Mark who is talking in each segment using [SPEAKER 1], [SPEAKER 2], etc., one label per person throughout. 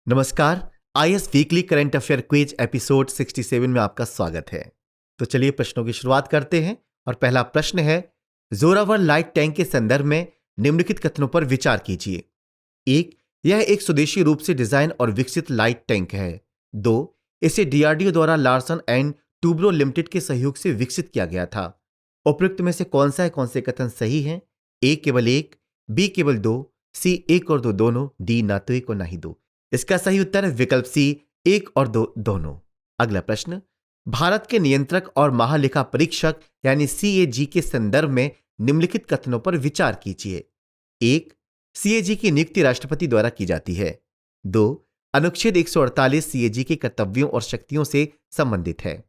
[SPEAKER 1] नमस्कार। IAS weekly current affair quiz episode 67 में आपका स्वागत है। तो चलिए प्रश्नों की शुरुआत करते हैं और पहला प्रश्न है, जोरावर लाइट टैंक के संदर्भ में निम्नलिखित कथनों पर विचार कीजिए। एक, यह एक स्वदेशी रूप से डिजाइन और विकसित लाइट टैंक है। दो, इसे डीआरडीओ द्वारा लार्सन एंड टूब्रो लिमिटेड के सहयोग से विकसित किया गया था। उपयुक्त में से कौन से कथन सही हैं? ए केवल एक, बी केवल दो, सी एक और दो दोनों, डी ना तो एक और ना ही दो। इसका सही उत्तर है विकल्प सी, एक और दो दोनों। अगला प्रश्न, भारत के नियंत्रक और महालेखा परीक्षक यानी सीएजी के संदर्भ में निम्नलिखित कथनों पर विचार कीजिए। एक, सीएजी की नियुक्ति राष्ट्रपति द्वारा की जाती है। दो, अनुच्छेद 148 सीएजी के कर्तव्यों और शक्तियों से संबंधित है।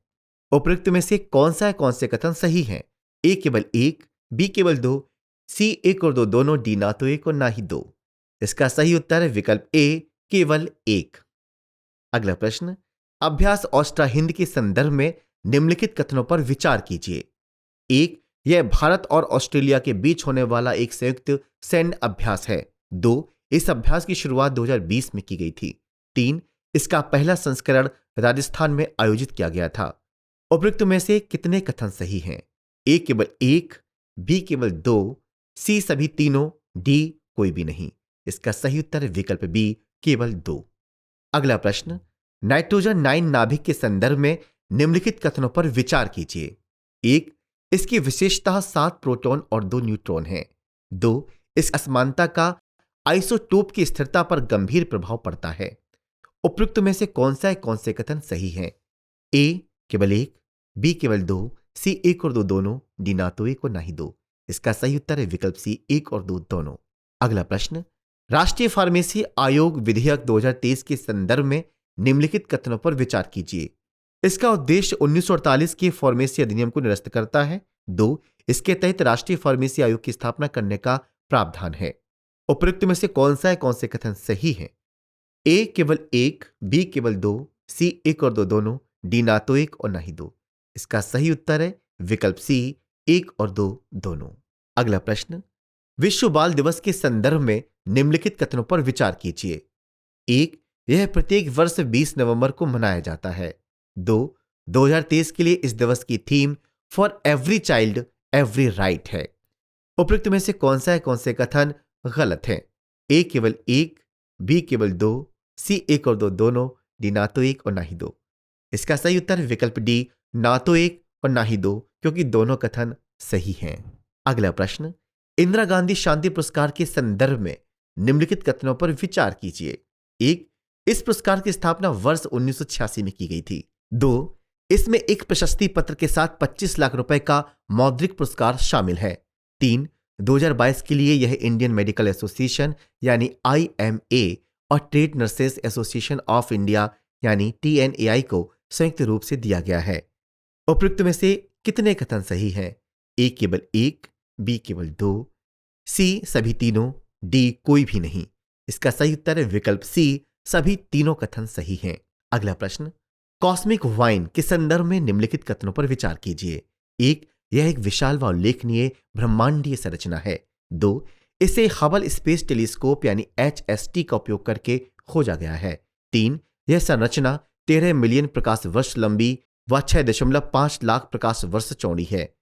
[SPEAKER 1] उपयुक्त में से कौन से कथन सही हैं? ए केवल एक, बी केवल दो, सी एक और दो दोनों, डी ना तो एक और ना ही दो। इसका सही उत्तर है विकल्प ए, केवल एक। अगला प्रश्न, अभ्यास ऑस्ट्रा हिंद के संदर्भ में निम्नलिखित कथनों पर विचार कीजिए। एक, यह भारत और ऑस्ट्रेलिया के बीच होने वाला एक संयुक्त सैन्य अभ्यास है। दो, इस अभ्यास की शुरुआत 2020 में की गई थी। तीन, इसका पहला संस्करण राजस्थान में आयोजित किया गया था। उपयुक्त में से कितने कथन सही हैं? ए केवल एक, बी केवल दो, सी सभी तीनों, डी कोई भी नहीं। इसका सही उत्तर है विकल्प बी, केवल दो। अगला प्रश्न, नाइट्रोजन 9 नाभिक के संदर्भ में निम्नलिखित कथनों पर विचार कीजिए। एक, इसकी विशेषता 7 प्रोटॉन और 2 न्यूट्रॉन है। दो, इस असमानता का आइसोटोप की स्थिरता पर गंभीर प्रभाव पड़ता है। उपयुक्त में से कौन से कथन सही हैं? ए केवल एक, बी केवल दो, सी एक और दो दोनों, डी ना तो एक और ना ही दो। इसका सही उत्तर है विकल्प सी, एक और दो दोनों। अगला प्रश्न, राष्ट्रीय फार्मेसी आयोग विधेयक 2023 के संदर्भ में निम्नलिखित कथनों पर विचार कीजिए। इसका उद्देश्य 1948 के फार्मेसी अधिनियम को निरस्त करता है। दो, इसके तहत राष्ट्रीय फार्मेसी आयोग की स्थापना करने का प्रावधान है। उपयुक्त में से कौन से कथन सही हैं? ए केवल एक, बी केवल दो, सी एक और दो दोनों, डी ना तो एक और ना ही दो। इसका सही उत्तर है विकल्प सी, एक और दो दोनों। अगला प्रश्न, विश्व बाल दिवस के संदर्भ में निम्नलिखित कथनों पर विचार कीजिए। एक, यह प्रत्येक वर्ष 20 नवंबर को मनाया जाता है। दो, 2023 के लिए इस दिवस की theme for every child every right है। उपयुक्त में से कौन से कथन गलत हैं? ए केवल एक, बी केवल दो, सी एक और दो दोनों, डी ना तो एक और ना ही दो। इसका सही उत्तर विकल्प डी, ना तो एक और ना ही दो, क्योंकि दोनों कथन सही हैं। अगला प्रश्न, इंदिरा गांधी शांति पुरस्कार के संदर्भ में निम्नलिखित कथनों पर विचार कीजिए। एक, इस पुरस्कार की स्थापना वर्ष 1986 में की गई थी। दो, इसमें एक प्रशस्ति पत्र के साथ 25 लाख रुपए का मौद्रिक पुरस्कार शामिल है। तीन, 2022 के लिए यह इंडियन मेडिकल एसोसिएशन यानी IMA और trade nurses association of India यानी TNAI को संयुक्त रूप से दिया गया है। उपयुक्त में से कितने कथन सही हैं? ए केवल एक, बी केवल दो, सी सभी तीनों, डी कोई भी नहीं। इसका सही उत्तर है विकल्प सी, सभी तीनों कथन सही हैं। अगला प्रश्न, कॉस्मिक वाइन के संदर्भ में निम्नलिखित कथनों पर विचार कीजिए। एक, यह एक विशाल व उल्लेखनीय ब्रह्मांडीय संरचना है। दो, इसे हबल स्पेस टेलीस्कोप यानी HST का उपयोग करके खोजा गया है। तीन, यह संरचना 13 मिलियन प्रकाश वर्ष लंबी व 6.5 लाख प्रकाश वर्ष चौड़ी है।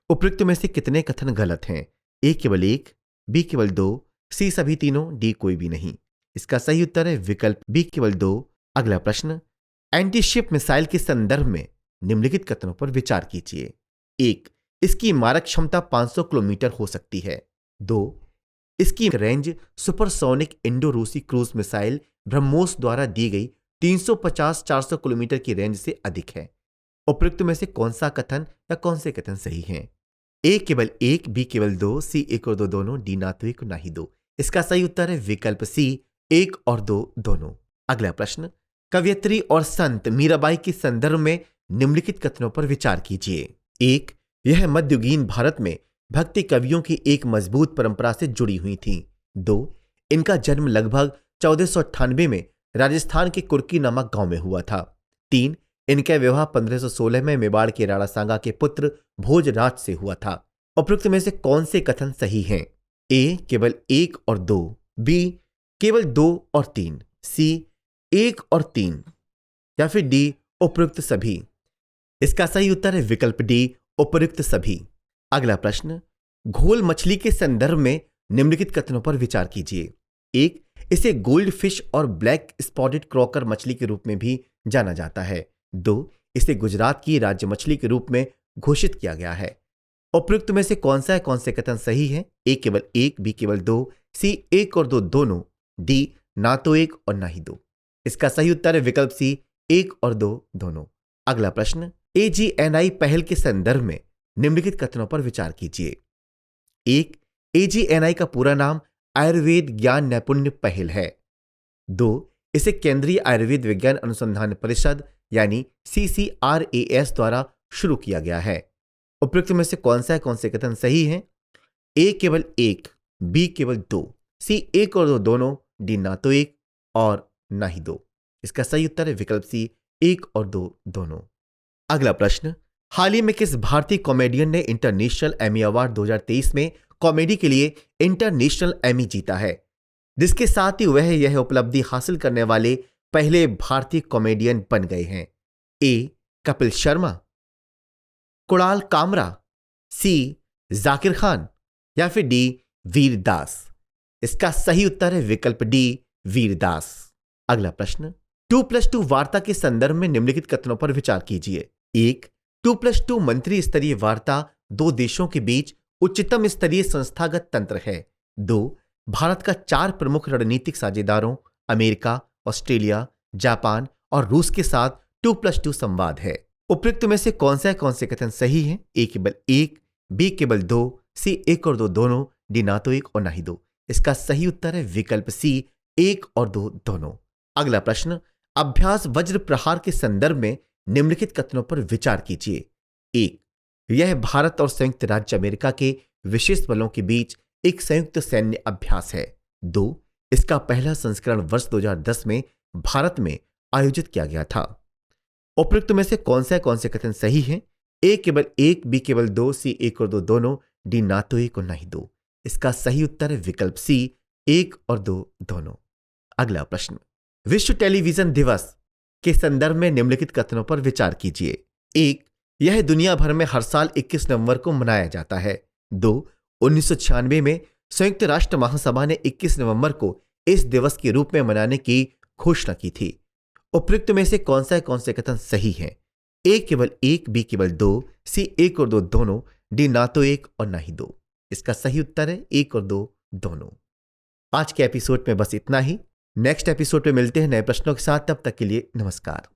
[SPEAKER 1] उपयुक्त में से कितने कथन गलत हैं? ए केवल एक, बी केवल दो, सी सभी तीनों, डी कोई भी नहीं। इसका सही उत्तर है विकल्प बी, केवल दो। अगला प्रश्न, एंटीशिप मिसाइल के संदर्भ में निम्नलिखित कथनों पर विचार कीजिए। एक, इसकी मारक क्षमता 500 किलोमीटर हो सकती है। दो, इसकी रेंज सुपरसोनिक इंडो रूसी क्रूज मिसाइल ब्रह्मोस द्वारा दी गई 350-400 किलोमीटर की रेंज से अधिक है। उपयुक्त में से कौन से कथन सही हैं? ए केवल एक, बी केवल दो, सी एक और दो दोनों, डी ना तो एक और ना ही दो। इसका सही उत्तर है विकल्प सी, एक और दो दोनों। अगला प्रश्न, कवयित्री और संत मीराबाई के संदर्भ में निम्नलिखित कथनों पर विचार कीजिए। एक, यह मध्ययुगीन भारत में भक्ति कवियों की एक मजबूत परंपरा से जुड़ी हुई थी। दो, इनका जन्म लगभग 1498 में राजस्थान के कुर्की नामक गांव में हुआ था। तीन, इनका विवाह 1516 में मेवाड़ के राणा सांगा के पुत्र भोजराज से हुआ था। उपयुक्त में से कौन से कथन सही हैं? ए केवल एक और दो, बी केवल दो और तीन, सी 1 और 3, या फिर डी उपयुक्त सभी? इसका सही उत्तर है विकल्प डी उपयुक्त सभी। अगला प्रश्न, घोल मछली के संदर्भ में निम्नलिखित कथनों पर विचार कीजिए। 1, इसे गोल्ड फिश और ब्लैक स्पॉटेड क्रॉकर मछली के रूप में भी जाना जाता है। 2, इसे गुजरात की राज्य मछली के रूप में घोषित किया गया है। उपयुक्त में से कौन से कथन सही है? ए केवल 1, बी केवल 2, सी 1 और 2 दोनों, डी ना तो 1 और ना ही 2। इसका सही उत्तर है विकल्प सी 1 और 2 दोनों। अगला प्रश्न, एजीएनआई पहल के संदर्भ में निम्नलिखित कथनों पर विचार कीजिए। 1, एजीएनआई का पूरा नाम आयुर्वेद ज्ञान नैपुण्य पहल है। 2, इसे केंद्रीय आयुर्वेद विज्ञान अनुसंधान परिषद यानी CCRAS द्वारा शुरू किया गया है। उपयुक्त में से कौन से कथन सही हैं? ए केवल 1, बी केवल 2, सी 1 और 2 दोनों, डी ना तो 1 और ना ही 2। इसका सही उत्तर है विकल्प सी 1 और 2 दोनों। अगला प्रश्न, हाल ही में किस भारतीय कॉमेडियन ने इंटरनेशनल एमी अवार्ड 2023 में कॉमेडी के लिए इंटरनेशनल एमी जीता है, जिसके साथ ही वह यह उपलब्धि हासिल करने वाले पहले भारतीय कॉमेडियन बन गए हैं? ए कपिल शर्मा, कुणाल कामरा, सी जाकिर खान, या फिर डी वीरदास? इसका सही उत्तर है विकल्प डी वीरदास। अगला प्रश्न, 2+2 वार्ता के संदर्भ में निम्नलिखित कथनों पर विचार कीजिए। 1, 2+2 मंत्री स्तरीय वार्ता दो देशों के बीच उच्चतम स्तरीय संस्थागत तंत्र है। 2, भारत का 4 प्रमुख रणनीतिक साझेदारों अमेरिका, ऑस्ट्रेलिया, जापान और रूस के साथ 2+2 संवाद है। उपयुक्त में से कौन से कथन सही हैं? ए केवल 1, बी केवल 2, सी 1 और 2 दोनों, डी ना तो 1 और ना ही 2। इसका सही उत्तर है विकल्प सी 1 और 2 दोनों। अगला प्रश्न, अभ्यास वज्र प्रहार के संदर्भ में निम्नलिखित कथनों पर विचार कीजिए। 1, यह भारत और संयुक्त राज्य अमेरिका के विशेष बलों के बीच एक संयुक्त सैन्य अभ्यास है। 2, इसका पहला संस्करण वर्ष 2010 में भारत में आयोजित किया गया था। उपयुक्त में से कौन से कथन सही हैं? ए केवल 1, बी केवल 2, सी 1 और 2 दोनों, डी ना तो 1 और ना ही 2। इसका सही उत्तर है विकल्प सी 1 और 2 दोनों। अगला प्रश्न, विश्व टेलीविजन दिवस के संदर्भ में निम्नलिखित कथनों पर विचार कीजिए। 1, यह दुनिया भर में हर साल 21 नवंबर को मनाया जाता है। 2, 1996 में संयुक्त राष्ट्र महासभा ने 21 नवंबर को इस दिवस के रूप में मनाने की घोषणा की थी। उपयुक्त में से कौन से कथन सही हैं? ए केवल 1, बी केवल 2, सी 1 और 2 दोनों, डी ना तो 1 और ना ही 2। इसका सही उत्तर है 1 और 2 दोनों। आज के एपिसोड में बस इतना ही। नेक्स्ट एपिसोड में मिलते हैं नए प्रश्नों के साथ। तब तक के लिए नमस्कार।